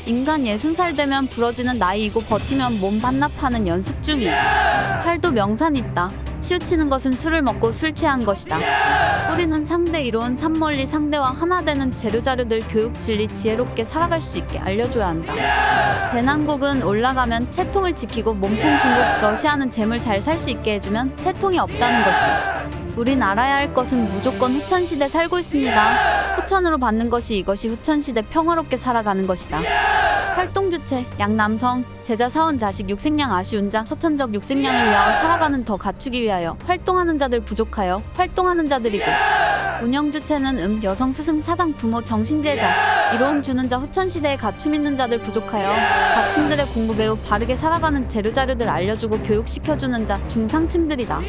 인간 60살 되면 부러지는 나이이고 버티면 몸 반납하는 연습 중이. 팔도 명산 있다. 치우치는 것은 술을 먹고 술 취한 것이다. 뿌리는 상대 이로운 산멀리 상대와 하나 되는 재료자료들 교육 진리 지혜롭게 살아갈 수 있게 알려줘야 한다. 대난국은 올라가면 채통을 지키고 몸통 중국 러시아는 재물 잘 살 수 있게 해주면 채통이 없다는 것이. 우린 알아야 할 것은 무조건 후천시대 살고 있습니다. 후천으로 받는 것이 이것이 후천시대 평화롭게 살아가는 것이다. 활동주체, 양남성, 제자 사원 자식 육생량 아쉬운 자 서천적 육생량을 위하여 살아가는 더 갖추기 위하여 활동하는 자들 부족하여 활동하는 자들이고 운영주체는 여성 스승 사장 부모 정신제자 이로움 주는 자 후천시대에 갖춤 있는 자들 부족하여 갖춤들의 공부 매우 바르게 살아가는 재료자료들 알려주고 교육시켜주는 자 중상층들이다.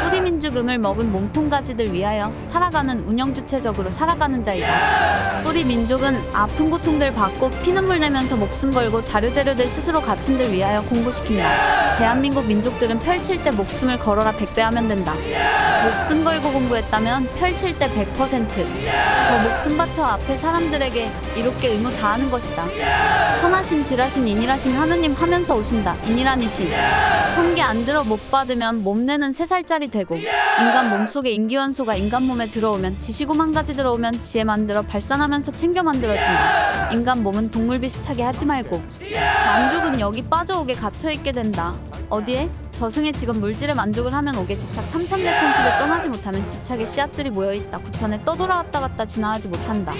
뿌리민죽음을 먹은 몸통가지들 위하여 살아가는 운영주체적으로 살아가는 자이다. 뿌리민족은 아픈 고통들 받고 피눈물 내면서 목숨 걸고 자료재료들 스스로 갖춤들 위하여 공부시킨다. 대한민국 민족들은 펼칠 때 목숨을 걸어라 100배 하면 된다. 목숨 걸고 공부했다면 펼칠 때 100%. 더 목숨 바쳐 앞에 사람들에게 이롭게 의무 다하는 것이다. 선하신 질하신 인일하신 하느님 하면서 오신다. 인일하니신. 성기 안 들어 못 받으면 몸내는 3살짜리 되고 인간 몸속에 인기원소가 인간 몸에 들어오면 지시고 한 가지 들어오면 지혜 만들어 발산하면서 챙겨 만들어진다. 인간 몸은 동물 비슷하게 하지 말고 만족은 여기 빠져오게 갇혀있게 된다. 어디에? 저승에 지금 물질에 만족을 하면 오게 집착 3000대천시대 떠나지 못하면 집착의 씨앗들이 모여있다. 구천에 떠돌아왔다 갔다 지나가지 못한다.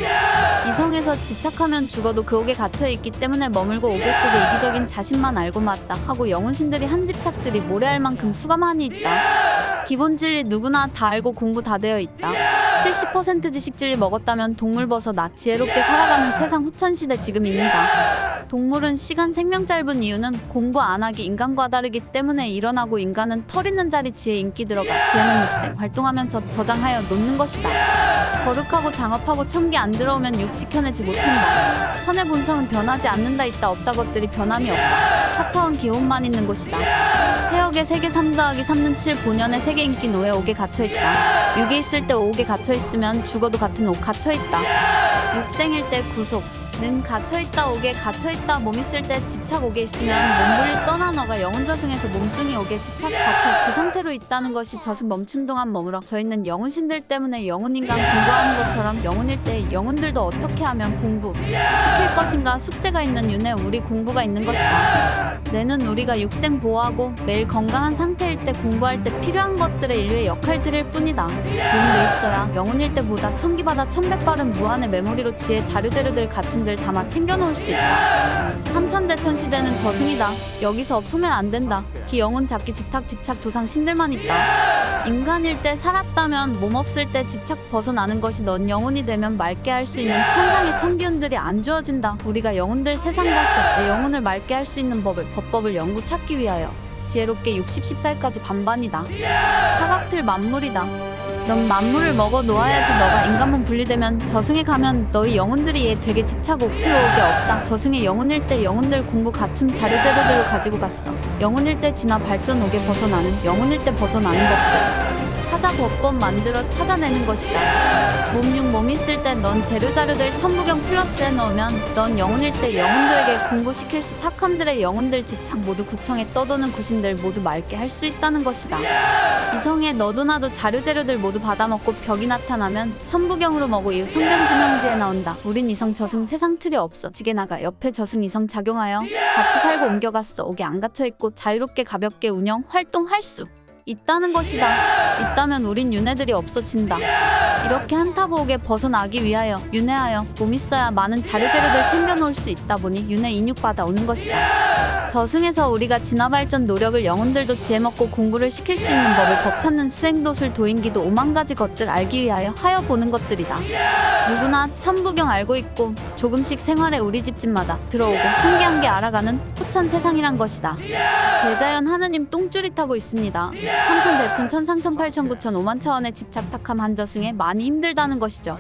이성에서 집착하면 죽어도 그 옥에 갇혀있기 때문에 머물고 옥에 속에 이기적인 자신만 알고 맞다 하고 영혼신들이 한 집착들이 모래알 만큼 수가 많이 있다. 기본 진리 누구나 다 알고 공부 다 되어 있다. 70% 지식진리 먹었다면 동물버섯 지혜롭게 살아가는 세상 후천시대 지금입니다. 동물은 시간 생명 짧은 이유는 공부 안 하기 인간과 다르기 때문에 일어나고 인간은 털 있는 자리 지혜 인기 들어가 지혜는 육생 활동하면서 저장하여 놓는 것이다. 거룩하고 장업하고 천기 안 들어오면 육 지켜내지 못한다. 천의 본성은 변하지 않는다. 있다 없다 것들이 변함이 없다. 차차원 기온만 있는 곳이다. 해역의 세계 3 더하기 3는 7 본연의 세계 인기 노예 옥에 갇혀있다. 육에 있을 때 옥에 갇혀있으면 죽어도 같은 옥 갇혀있다. 육생일 때 구속 는 갇혀있다. 옥에 갇혀있다. 몸 있을 때 집착 옥에 있으면 몸둘리 떠나 너가 영혼 저승에서 몸뚱이 옥에 집착 갇혀 그 상태로 있다는 것이 저승 멈춤 동안 머물어 저 있는 영혼신들 때문에 영혼인간 공부하는 것처럼 영혼일 때 영혼들도 어떻게 하면 공부 시킬 것인가 숙제가 있는 윤회 우리 공부가 있는 것이다. 뇌는 우리가 육생 보호하고 매일 건강한 상태일 때 공부할 때 필요한 것들의 인류의 역할들일 뿐이다. 몸돼 있어야 영혼일 때보다 천기받아 1100발은 무한의 메모리로 지혜 자료재료들 갖춤 담아 챙겨놓을 수 있다. 3000대천 시대는 저승이다. 여기서 소멸 안 된다. 기 영혼 잡기 집착 조상 신들만 있다. 인간일 때 살았다면 몸 없을 때 집착 벗어나는 것이 넌 영혼이 되면 맑게 할 수 있는 천상의 천기운들이 안 주어진다. 우리가 영혼들 세상 갔을 때 영혼을 맑게 할 수 있는 법을 연구 찾기 위하여 지혜롭게 60, 10살까지 반반이다. 사각틀 만물이다. 넌 만물을 먹어 놓아야지. 너가 인간몸 분리되면 저승에 가면 너희 영혼들이 얘 되게 집착 옥 들어오게 없다. 저승에 영혼일 때 영혼들 공부 갖춤 자료재료들로 가지고 갔어. 영혼일 때 진화 발전 옥에 벗어나는 영혼일 때 벗어나는 것들 찾아 법법 만들어 찾아내는 것이다. 몸 있을 때 넌 재료자료들 천부경 플러스에 넣으면 넌 영혼일 때 영혼들에게 공부시킬 수 탁함들의 영혼들 집착 모두 구청에 떠도는 구신들 모두 맑게 할 수 있다는 것이다. 이성에 너도 나도 자료재료들 모두 받아먹고 벽이 나타나면 천부경으로 먹고 이후 성경지명지에 나온다. 우린 이성 저승 세상 틀이 없어. 지게 나가 옆에 저승 이성 작용하여 같이 살고 옮겨갔어. 옥에 안 갇혀있고 자유롭게 가볍게 운영 활동할 수 있다는 것이다. 있다면 우린 윤회들이 없어진다. 이렇게 한타보옥에 벗어나기 위하여 윤회하여 몸 있어야 많은 자료재료들 챙겨놓을 수 있다 보니 윤회 인육받아 오는 것이다. 저승에서 우리가 진화발전 노력을 영혼들도 지혜먹고 공부를 시킬 수 있는 법을 법 찾는 수행도술 도인기도 5만 가지 것들 알기 위하여 하여 보는 것들이다. 누구나 천부경 알고 있고 조금씩 생활에 우리 집집마다 들어오고 한 개 한 개 알아가는 후천 세상이란 것이다. 대자연 하느님 똥줄이 타고 있습니다. 삼천 대천 천상 천팔천 구천 오만 차원의 집착탁함 한저승에 많이 힘들다는 것이죠.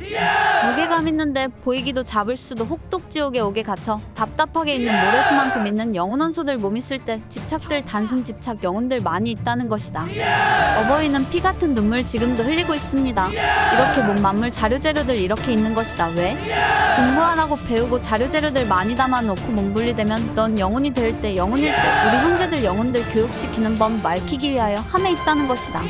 무게감 있는데 보이기도 잡을 수도 혹독지옥에 오게 갇혀 답답하게 있는 모래수만큼 있는 영혼 원소들 몸 있을 때 집착들 단순 집착 영혼들 많이 있다는 것이다. 어버이는 피 같은 눈물 지금도 흘리고 있습니다. 이렇게 몸 만물 자료재료들 이렇게 있는 것이다. 왜? 공부하라고 배우고 자료재료들 많이 담아놓고 몸분리되면 넌 영혼이 될 때 영혼일 때 우리 형제들 영혼들 교육시키는 법 말키기 위하여 함에 있다는 것이다.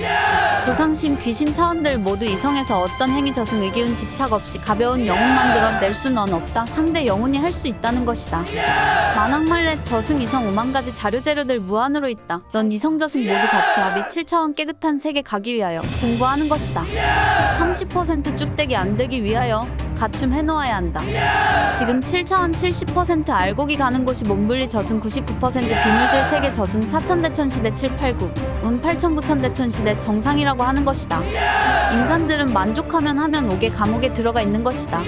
조상신 귀신 차원들 모두 이성에서 어떤 행위 저승 의기운 집착 없이 가벼운 영혼 만들어 낼 수는 없다. 상대 영혼이 할 수 있다는 것이다. 만왕말래 저승 이성 5만 가지 자료재료들 무한으로 있다. 넌 이성 저승 모두 같이 합의 7차원 깨끗한 세계 가기 위하여 공부하는 것이다. 30% 쭉대기 안 되기 위하여 갖춤 해놓아야 한다. 지금 7차원 70% 알고기 가는 곳이 몸분리 저승 99% 비물질 세계 저승 4000대천시대 789 운 8000-9000대천시대 정상이라고 하는 것이다. 인간들은 만족하면 하면 옥에 감옥에 들어가 있는 것이다.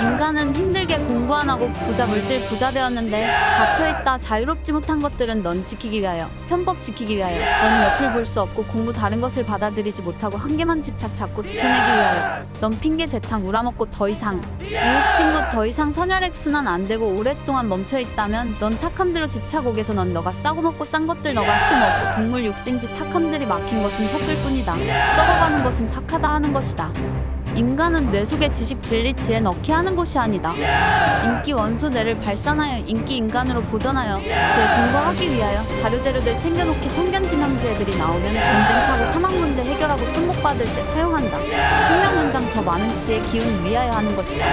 인간은 힘들게 공부 안 하고 부자 물질 부자 되었는데 갇혀있다. 자유롭지 못한 것들은 넌 지키기 위하여 편법 지키기 위하여 넌 옆을 볼 수 없고 공부 다른 것을 받아들이지 못하고 한 개만 집착 잡고 지켜내기 위하여 넌 핑계 재탕 우라먹고 더 이상 이웃 친구 더 이상 선혈액 순환 안 되고 오랫동안 멈춰있다면 넌 탁함대로 집착옥에서 넌 너가 싸고 먹고 싼 것들 너가 흠없고 동물 육생지 탁함들이 막힌 것은 섞을 뿐이다. 썩어가는 것은 탁하다 하는 것이다. 인간은 뇌 속에 지식 진리 지혜 넣게 하는 곳이 아니다. 인기 원소 뇌를 발산하여 인기 인간으로 보존하여 지혜 공부하기 위하여 자료재료들 챙겨놓기 성견지명지 애들이 나오면 전쟁 사고 사망 문제 해결하고 천목받을 때 사용한다. 생명 문장 더 많은 지혜 기운 위하여 하는 것이다.